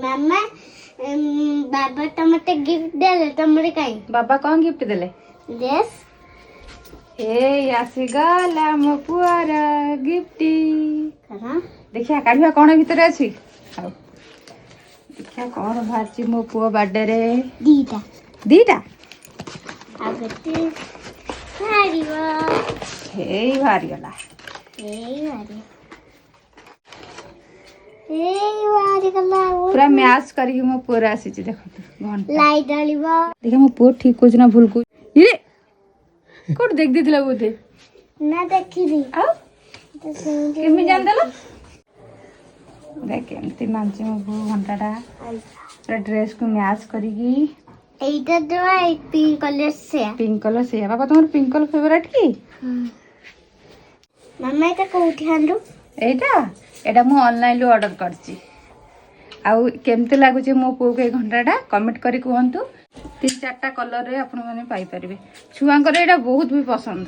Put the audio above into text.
मामा बाबा तुमते गिफ्ट देले तुमरे काई बाबा कौन गिफ्ट देले देस ए आसीगला मो पुआर गिफ्ट करा देखिया काढिया कौन भीतर अछि आओ देखिया कौन बाहरची मो पुआ बर्थडे रे दीटा दीटा आगते हारिवा हे भारी गला पूरा मैच करी मो पूरा आसी देखो घंटा लाइट डालिबा देखा मो पुआ ठीक को ना भूल को ये कोड देख देथिला बोते ना देखिबी आ केमे जान देला देख एमती मानची मो पुआ घंटाटा पूरा ड्रेस को मैच करीगी এইটা তো এই পিঙ্ক কালার पिंक कलर से बाबा तुम्हार पिंक कलर फेवरेट की मामा এটা কোউঠি আনলু এইটা এটা মু অনলাইন লো অর্ডর করছি আউ কেমতে লাগুছে মো পুଅ কে ঘंटाटा कमेंट करी कहंतु 3-4टा कलर रे आपण माने पाई परिबे छुआंकर एटा बहुत भी पसंद